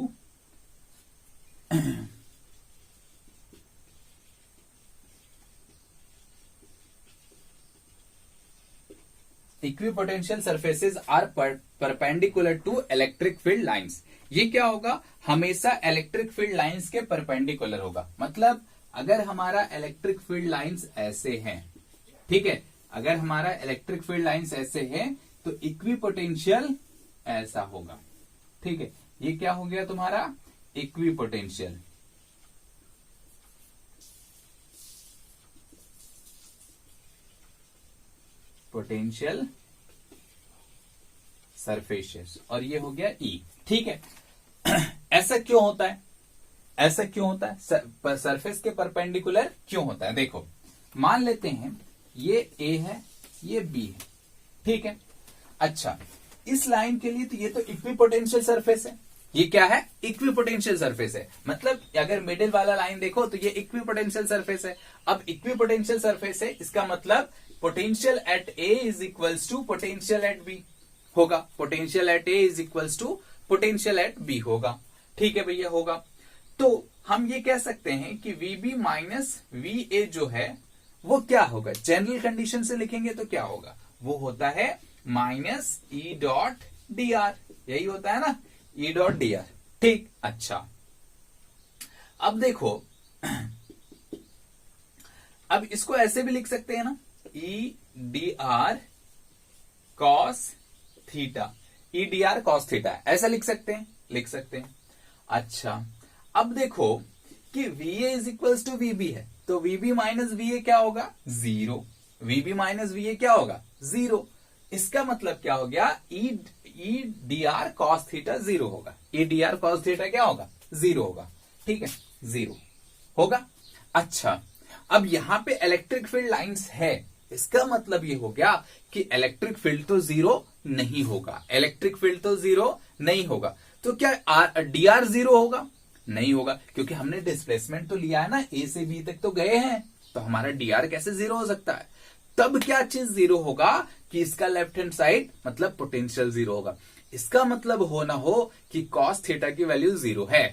equipotential surfaces are perpendicular to electric field lines. ये क्या होगा, हमेशा इलेक्ट्रिक फील्ड लाइंस के परपेंडिकुलर होगा। मतलब अगर हमारा इलेक्ट्रिक फील्ड लाइंस ऐसे हैं, ठीक है, अगर हमारा इलेक्ट्रिक फील्ड लाइंस ऐसे हैं तो इक्विपोटेंशियल ऐसा होगा। ठीक है, ये क्या हो गया तुम्हारा इक्विपोटेंशियल, पोटेंशियल सरफेसेस, और ये हो गया ई। ठीक है, ऐसा क्यों होता है, ऐसा क्यों होता है, सरफेस के परपेंडिकुलर क्यों होता है? देखो मान लेते हैं ये ए है, ये बी है, ठीक है। अच्छा, इस लाइन के लिए तो ये तो इक्विपोटेंशियल सरफेस है। ये क्या है? इक्विपोटेंशियल सरफेस है। मतलब अगर मिडिल वाला लाइन देखो तो ये इक्विपोटेंशियल सरफेस है। अब इक्विपोटेंशियल सरफेस है, इसका मतलब potential at A is equals to potential at B होगा। Potential at A is equals to potential at B होगा। ठीक है भैया, होगा। तो हम ये कह सकते हैं कि वीबी माइनस वी ए जो है वो क्या होगा? जनरल कंडीशन से लिखेंगे तो क्या होगा? वो होता है minus E dot D R. यही होता है ना, ई डॉट डी आर। ठीक, अच्छा अब देखो अब इसको ऐसे भी लिख सकते हैं ना, ई डी आर कॉस थीटा, ई डी आर कॉस थीटा, ऐसा लिख सकते हैं, लिख सकते हैं। अच्छा अब देखो कि V A is equals to VB है, तो वीबी माइनस वी ए क्या होगा? Zero. VB minus V A क्या होगा? जीरो। इसका मतलब क्या हो गया? E D R cos theta zero होगा। E D R cos theta क्या होगा? जीरो होगा। ठीक है, जीरो होगा। अच्छा, अब यहां पे इलेक्ट्रिक फील्ड लाइंस है, इसका मतलब ये हो गया कि इलेक्ट्रिक फील्ड तो जीरो नहीं होगा। इलेक्ट्रिक फील्ड तो जीरो नहीं होगा। तो क्या डी आर जीरो होगा? नहीं होगा, क्योंकि हमने डिस्प्लेसमेंट तो लिया है ना, ए से बी तक तो गए हैं, तो हमारा डी आर कैसे जीरो हो सकता है? तब क्या चीज जीरो होगा कि इसका लेफ्ट हैंड साइड मतलब पोटेंशियल जीरो होगा। इसका मतलब हो ना हो कि कॉस थीटा की वैल्यू जीरो है।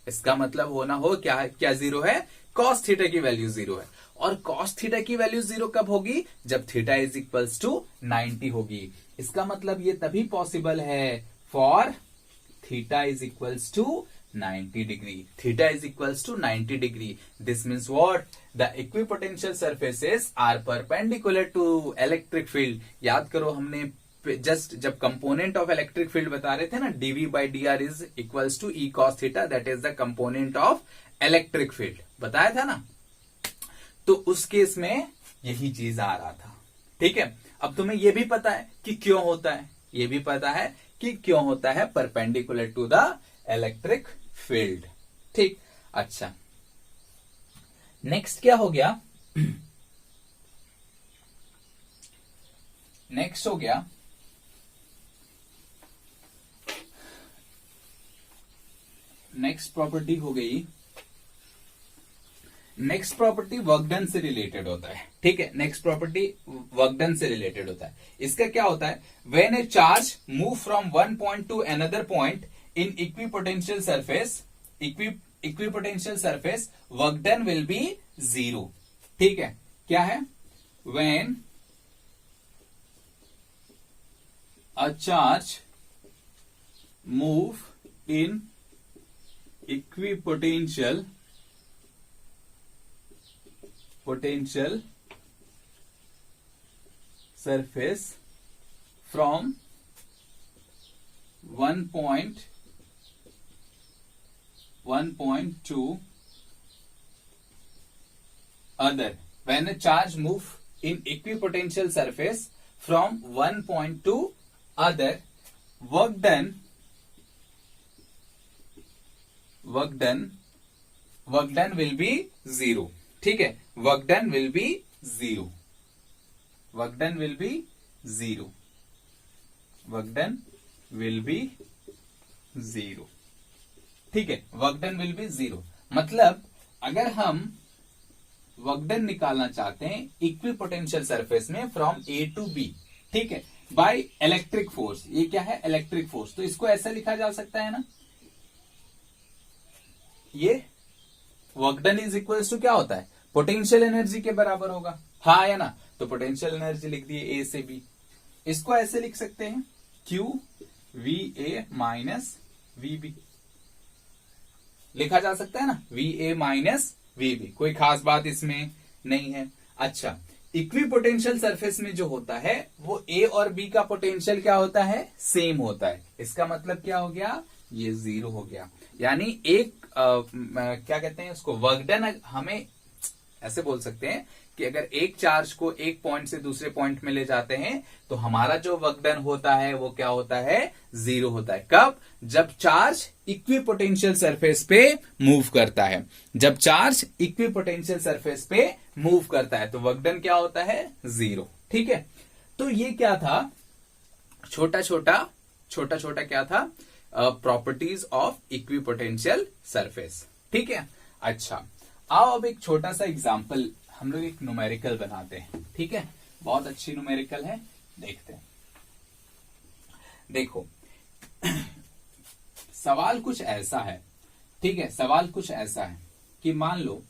इसका मतलब हो ना हो क्या जीरो है? कॉस थीटा की वैल्यू जीरो है। और कॉस थीटा की वैल्यू जीरो कब होगी? जब थीटा इज इक्वल्स टू 90 होगी। इसका मतलब ये तभी पॉसिबल है for theta is equals to 90 degree. Theta is equals to 90 degree. This means what? The equipotential surfaces are perpendicular to electric field. याद करो हमने जस्ट जब कंपोनेंट ऑफ इलेक्ट्रिक फील्ड बता रहे थे ना, dV by dr is equals to E cos theta, that is the component of electric field, बताया था ना। तो उस केस में यही चीज आ रहा था। ठीक है, अब तुम्हें यह भी पता है कि क्यों होता है, यह भी पता है कि क्यों होता है perpendicular to the electric field. ठीक, अच्छा नेक्स्ट क्या हो गया? नेक्स्ट हो गया नेक्स्ट प्रॉपर्टी हो गई, नेक्स्ट प्रॉपर्टी वर्क डन से रिलेटेड होता है। ठीक है, नेक्स्ट प्रॉपर्टी वर्क डन से रिलेटेड होता है। इसका क्या होता है? When A charge move from one point two another point in equipotential surface work done will be zero. ठीक है, क्या है? when a charge move in equipotential surface from one point to other. When a charge move in equipotential surface from one point to other, work done will be zero. ठीक है, work done will be zero. Work done will be zero. Work done will be zero. ठीक है, work done will be zero. मतलब अगर हम work done निकालना चाहते हैं इक्विपोटेंशियल सरफेस में फ्रॉम ए टू बी, ठीक है, बाय इलेक्ट्रिक फोर्स, ये क्या है? Electric force. तो इसको ऐसा लिखा जा सकता है ना, ये work done is equals to क्या होता है? पोटेंशियल एनर्जी के बराबर होगा, हाँ या ना? तो पोटेंशियल एनर्जी लिख दिए ए से बी। इसको ऐसे लिख सकते हैं Q V A minus V B, लिखा जा सकता है ना, V A minus V B. कोई खास बात इसमें नहीं है। अच्छा, इक्विपोटेंशियल सरफेस में जो होता है वो ए और बी का पोटेंशियल क्या होता है? सेम होता है। इसका मतलब क्या हो गया? ये जीरो हो गया। यानी एक क्या कहते हैं उसको, वर्क डन हमें ऐसे बोल सकते हैं कि अगर एक चार्ज को एक पॉइंट से दूसरे पॉइंट में ले जाते हैं तो हमारा जो वर्क डन होता है वो क्या होता है, 0 होता है। कब? जब चार्ज इक्विपोटेंशियल सरफेस पे मूव करता है। जब चार्ज इक्विपोटेंशियल सरफेस पे मूव करता है तो वर्क डन क्या होता है, 0। ठीक है, तो ये क्या था, छोटा छोटा क्या था, प्रॉपर्टीज ऑफ इक्विपोटेंशियल सरफेस। ठीक है, अच्छा आओ अब एक छोटा सा एग्जांपल हम लोग एक न्यूमेरिकल बनाते हैं। ठीक है, बहुत अच्छी न्यूमेरिकल है, देखते हैं। देखो सवाल कुछ ऐसा है, ठीक है, सवाल कुछ ऐसा है कि मान लो,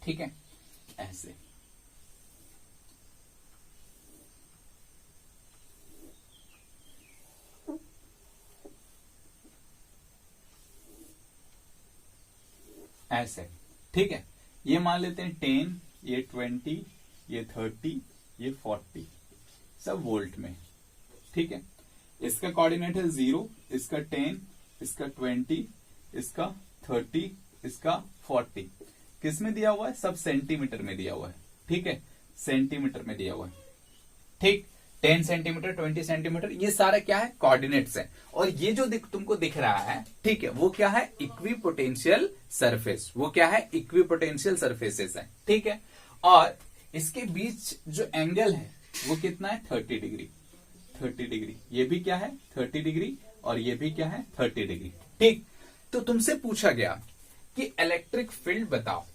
ठीक है, ऐसे ऐसे, ठीक है, ये मान लेते हैं 10, ये 20, ये 30, ये 40, सब वोल्ट में। ठीक है, इसका कोऑर्डिनेट है 0, इसका 10, इसका 20, इसका 30, इसका 40। किस में दिया हुआ है, सब सेंटीमीटर में दिया हुआ है। ठीक है, सेंटीमीटर में दिया हुआ है। ठीक, 10 सेंटीमीटर, 20 सेंटीमीटर, ये सारा क्या है, कोऑर्डिनेट्स है। और ये जो तुमको दिख रहा है, ठीक है, वो क्या है, इक्विपोटेंशियल सरफेस। वो क्या है, इक्विपोटेंशियल सरफेसेस है। ठीक है, और इसके बीच जो एंगल है वो कितना है, 30 डिग्री। 30 डिग्री, ये भी क्या है 30 डिग्री, और ये भी क्या है 30 डिग्री। ठीक, तो तुमसे पूछा गया कि इलेक्ट्रिक फील्ड बताओ,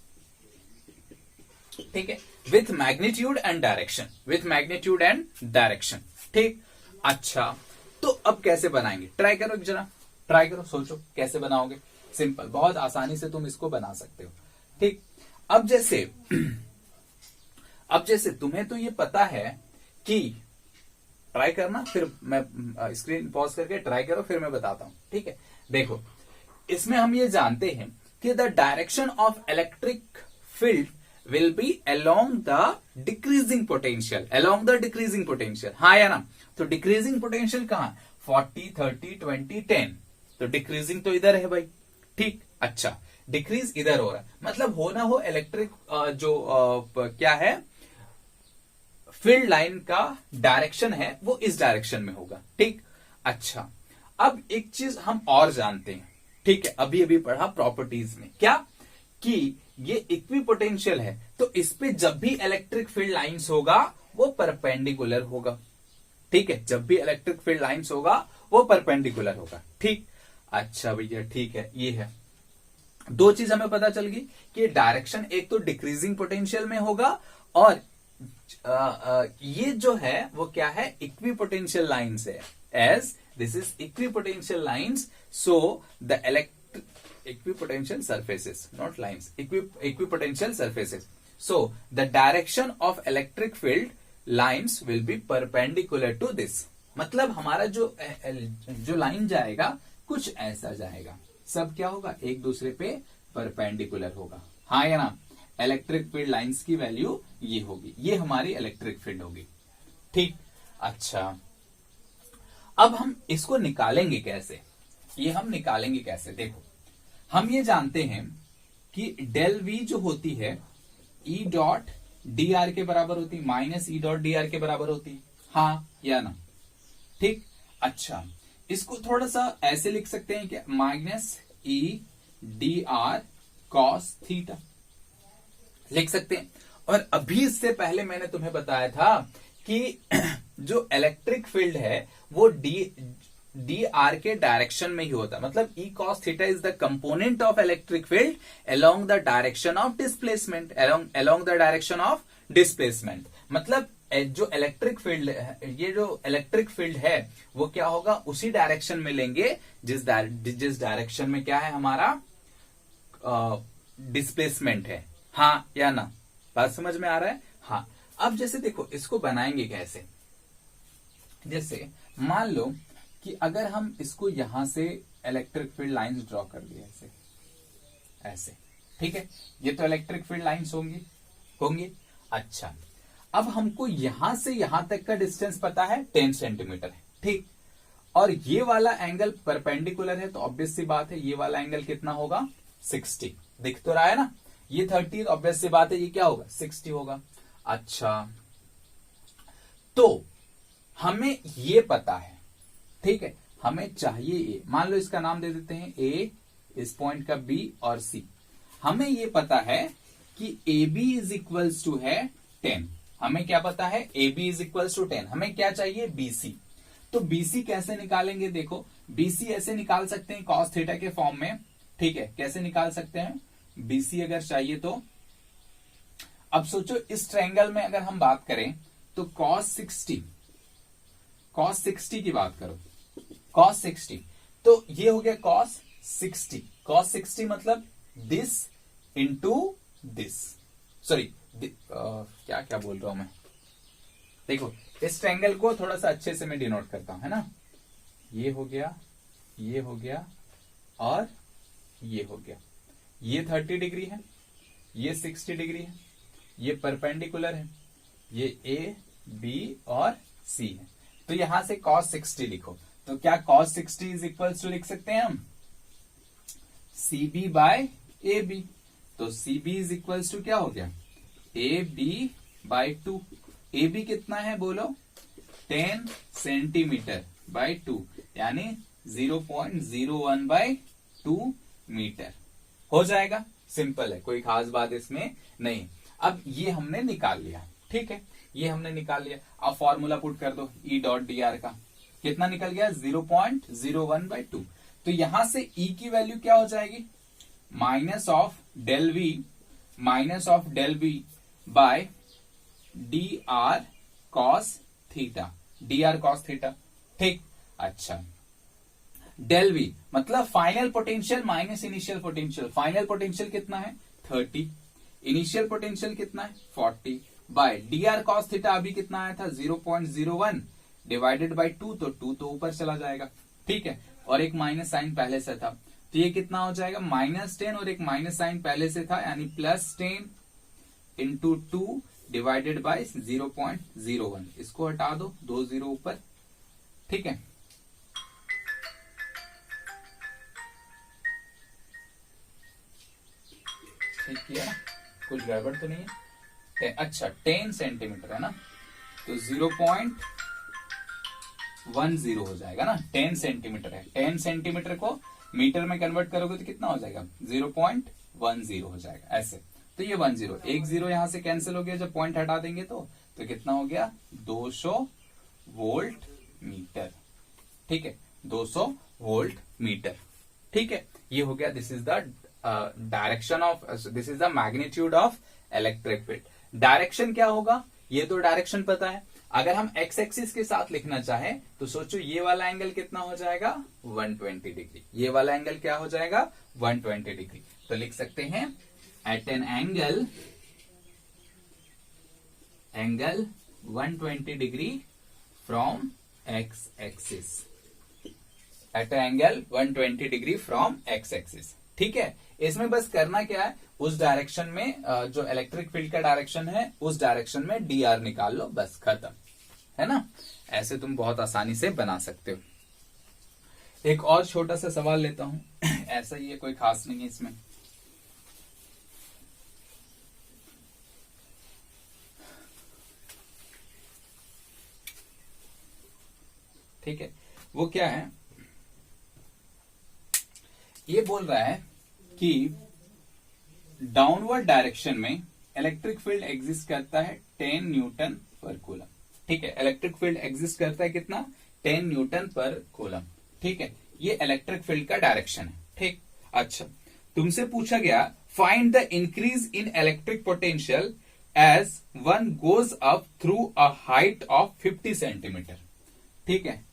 ठीक है, with magnitude and direction, with magnitude and direction. ठीक, अच्छा तो अब कैसे बनाएंगे, ट्राई करो एक जरा, ट्राई करो, सोचो कैसे बनाओगे। सिंपल, बहुत आसानी से तुम इसको बना सकते हो। ठीक, अब जैसे तुम्हें तो ये पता है कि, ट्राई करना, फिर मैं स्क्रीन पॉज करके ट्राई करो, फिर मैं बताता हूं। ठीक है, देखो इसमें हम ये जानते हैं कि the direction of electric field will be along the decreasing potential, along the decreasing potential, हाँ या ना। तो decreasing potential कहाँ, 40, 30, 20, 10, तो decreasing तो इधर है भाई। ठीक, अच्छा डिक्रीज इधर हो रहा है, मतलब हो ना हो इलेक्ट्रिक क्या है, फील्ड लाइन का डायरेक्शन है वो इस डायरेक्शन में होगा। ठीक, अच्छा अब एक चीज हम और जानते हैं, ठीक है, अभी अभी पढ़ा प्रॉपर्टीज में, क्या कि ये इक्विपोटेंशियल है तो इस पे जब भी इलेक्ट्रिक फील्ड लाइंस होगा वो परपेंडिकुलर होगा। ठीक है, जब भी इलेक्ट्रिक फील्ड लाइंस होगा वो परपेंडिकुलर होगा। ठीक, अच्छा भैया ठीक है, ये है, दो चीज हमें पता चल गई कि डायरेक्शन एक तो डिक्रीजिंग पोटेंशियल में होगा, और ये जो है वो क्या है, इक्विपोटेंशियल लाइंस है, as this is equipotential lines, so the equipotential surfaces, not lines, equipotential surfaces, so the direction of electric field lines will be perpendicular to this। मतलब हमारा जो लाइन जाएगा कुछ ऐसा जाएगा, सब क्या होगा, एक दूसरे पे परपेंडिकुलर होगा, हाँ या ना। इलेक्ट्रिक फील्ड लाइंस की वैल्यू ये होगी, ये हमारी इलेक्ट्रिक फील्ड होगी। ठीक, अच्छा अब हम इसको निकालेंगे कैसे, ये हम निकालेंगे कैसे, देखो हम ये जानते हैं कि डेल वी जो होती है ई डॉट डी आर के बराबर होती है, minus E dot D R के बराबर होती है, हाँ या ना। ठीक, अच्छा इसको थोड़ा सा ऐसे लिख सकते हैं कि माइनस ई डी आर कॉस थीटा लिख सकते हैं। और अभी इससे पहले मैंने तुम्हें बताया था कि जो इलेक्ट्रिक फील्ड है वो डी आर के डायरेक्शन में ही होता है, मतलब ई cos theta is the component of electric field along the direction of displacement, along the direction of displacement. मतलब जो इलेक्ट्रिक फील्ड, ये जो इलेक्ट्रिक फील्ड है वो क्या होगा, उसी डायरेक्शन में लेंगे जिस डायरेक्शन में क्या है हमारा डिस्प्लेसमेंट है, हाँ या ना। बात समझ में आ रहा है, हाँ। अब जैसे देखो इसको बनाएंगे कैसे, जैसे मान लो कि अगर हम इसको यहां से इलेक्ट्रिक फील्ड लाइंस ड्रॉ कर दिए ऐसे ऐसे, ठीक है, ये तो इलेक्ट्रिक फील्ड लाइंस होंगी। अच्छा अब हमको यहां से यहां तक का डिस्टेंस पता है 10 सेंटीमीटर है, ठीक, और ये वाला एंगल परपेंडिकुलर है तो ऑब्वियस सी बात है ये वाला एंगल कितना होगा 60, दिख तो रहा है ना। ये 30, ऑब्वियस सी बात है ये क्या होगा 60 होगा। अच्छा, तो हमें ये पता है, ठीक है, हमें चाहिए ए, मान लो इसका नाम दे देते हैं ए, इस पॉइंट का बी और सी। हमें ये पता है कि A B is equals to है 10। हमें क्या पता है, A B is equals to 10। हमें क्या चाहिए, बी सी। तो बी सी कैसे निकालेंगे, देखो बी सी ऐसे निकाल सकते हैं कॉस थीटा के फॉर्म में, ठीक है। कैसे निकाल सकते हैं बी सी अगर चाहिए तो, अब सोचो इस ट्रायंगल में अगर हम बात करें तो cos 60 की बात करो, cos 60, तो ये हो गया cos 60। cos 60 मतलब दिस इंटू दिस, सॉरी क्या क्या बोल रहा हूं मैं, देखो इस ट्रायंगल को थोड़ा सा अच्छे से मैं डिनोट करता हूं, है ना। ये हो गया, ये हो गया और ये हो गया। ये 30 डिग्री है, ये 60 डिग्री है, ये परपेंडिकुलर है, ये ए बी और सी है। तो यहां से cos 60 लिखो, तो क्या cos 60 इज इक्वल्स टू लिख सकते हैं हम C B by A B. तो C B is equals to क्या हो गया, A B by 2। A B कितना है बोलो, 10 सेंटीमीटर बाय 2, यानी 0.01 बाय 2 मीटर हो जाएगा। सिंपल है, कोई खास बात इसमें नहीं। अब ये हमने निकाल लिया, ठीक है, ये हमने निकाल लिया। अब फॉर्मूला पुट कर दो ई डॉट डी आर का, कितना निकल गया 0.01 बाय 2। तो यहां से ई की वैल्यू क्या हो जाएगी, minus of del V by D R cos theta, ठीक। अच्छा, डेल वी मतलब final potential minus initial potential. Final potential कितना है 30, इनिशियल पोटेंशियल कितना है 40 by D R cos theta अभी कितना आया था 0.01 डिवाइडेड बाय 2, तो 2 तो ऊपर चला जाएगा, ठीक है, और एक माइनस साइन पहले से था, तो ये कितना हो जाएगा -10 और एक माइनस साइन पहले से था, यानी +10 इंटू 2 डिवाइडेड बाय 0.01। इसको हटा दो, 2 0 ऊपर, ठीक है। ठीक किया, कुछ गड़बड़ तो नहीं है। अच्छा 10 सेंटीमीटर है ना, तो 0.10 हो जाएगा ना, 10 सेंटीमीटर है। 10 सेंटीमीटर को मीटर में कन्वर्ट करोगे तो कितना हो जाएगा 0.10 हो जाएगा ऐसे। तो ये 10, एक 0 यहां से कैंसिल हो गया, जब पॉइंट हटा देंगे तो कितना हो गया 200 वोल्ट मीटर, ठीक है, 200 वोल्ट मीटर, ठीक है। ये हो गया, this is the direction of, this is the magnitude of electric field. Direction क्या होगा, ये तो डायरेक्शन पता है। अगर हम एक्स एक्सिस के साथ लिखना चाहें तो सोचो ये वाला एंगल कितना हो जाएगा 120 डिग्री, ये वाला एंगल क्या हो जाएगा 120 डिग्री। तो लिख सकते हैं at an angle 120 degree from X axis, at an angle 120 degree from X axis, ठीक है। इसमें बस करना क्या है, उस डायरेक्शन में जो इलेक्ट्रिक फील्ड का डायरेक्शन है उस डायरेक्शन में डी आर निकाल लो, बस खत्म, है ना। ऐसे तुम बहुत आसानी से बना सकते हो। एक और छोटा सा सवाल लेता हूं, ऐसा ही है, कोई खास नहीं है इसमें। ठीक है, वो क्या है, ये बोल रहा है कि डाउनवर्ड डायरेक्शन में इलेक्ट्रिक फील्ड एग्जिस्ट करता है 10 न्यूटन पर कूलम, ठीक है। इलेक्ट्रिक फील्ड एग्जिस्ट करता है कितना 10 न्यूटन पर कूलम, ठीक है। ये इलेक्ट्रिक फील्ड का डायरेक्शन है, ठीक। अच्छा, तुमसे पूछा गया find the increase in electric potential as one goes up through a height of 50 centimetre, ठीक है,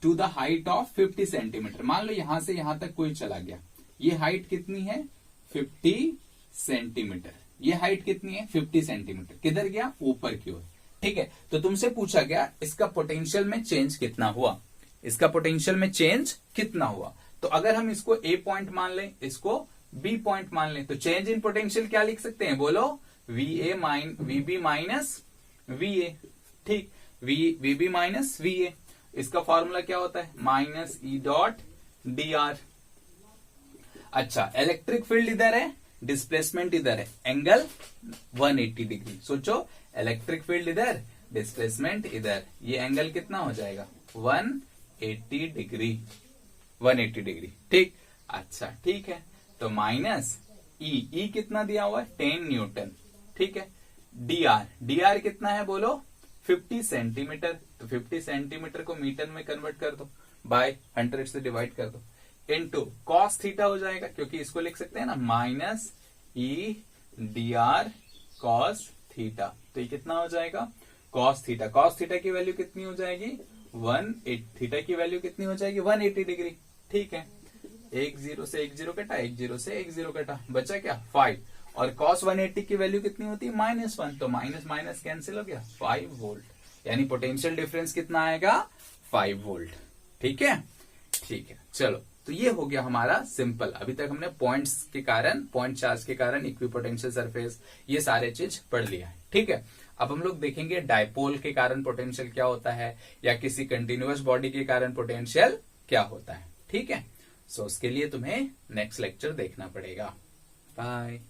to the height of 50 centimetre. मान लो यहां से यहां तक कोई चला गया, ये हाइट कितनी है 50 सेंटीमीटर, ये हाइट कितनी है 50 सेंटीमीटर, किधर गया ऊपर की ओर, ठीक है। तो तुमसे पूछा गया इसका पोटेंशियल में चेंज कितना हुआ, इसका पोटेंशियल में चेंज कितना हुआ। तो अगर हम इसको ए पॉइंट मान लें, इसको बी पॉइंट मान लें, तो चेंज इन पोटेंशियल क्या लिख सकते हैं बोलो, वीबी माइनस वीए, ठीक, वीबी माइनस वीए। इसका फॉर्मूला क्या होता है minus E dot D R. अच्छा, इलेक्ट्रिक फील्ड इधर है, डिस्प्लेसमेंट इधर है, एंगल 180 डिग्री। सोचो इलेक्ट्रिक फील्ड इधर, डिस्प्लेसमेंट इधर, ये एंगल कितना हो जाएगा 180 डिग्री, 180 डिग्री। ठीक, अच्छा ठीक है, तो माइनस ई कितना दिया हुआ है 10 न्यूटन। ठीक है, डी कितना है बोलो 50 सेंटीमीटर, तो 50 सेंटीमीटर को मीटर में कन्वर्ट कर दो, बाय 100 से डिवाइड कर दो, इनटू कॉस थीटा हो जाएगा, क्योंकि इसको लिख सकते हैं ना माइनस ई डी आर कॉस थीटा। तो ये कितना हो जाएगा कॉस थीटा की वैल्यू कितनी हो जाएगी 180, थीटा की वैल्यू कितनी हो जाएगी 180 डिग्री। ठीक है, एक जीरो से एक जीरो कटा, एक जीरो से एक जीरो कटा, बचा क्या 5, और cos 180 की वैल्यू कितनी होती है -1, तो माइनस माइनस कैंसिल हो गया 5 वोल्ट, यानी पोटेंशियल डिफरेंस कितना आएगा 5 वोल्ट। ठीक है, ठीक है, चलो तो ये हो गया हमारा सिंपल। अभी तक हमने पॉइंट्स के कारण, पॉइंट चार्ज के कारण इक्विपोटेंशियल सरफेस, ये सारे चीज पढ़ लिया है। ठीक है, अब हम लोग देखेंगे डायपोल के कारण पोटेंशियल क्या होता है, या किसी कंटिन्यूअस बॉडी के कारण पोटेंशियल क्या होता है। ठीक है, सो उसके लिए तुम्हें नेक्स्ट लेक्चर देखना पड़ेगा। बाय।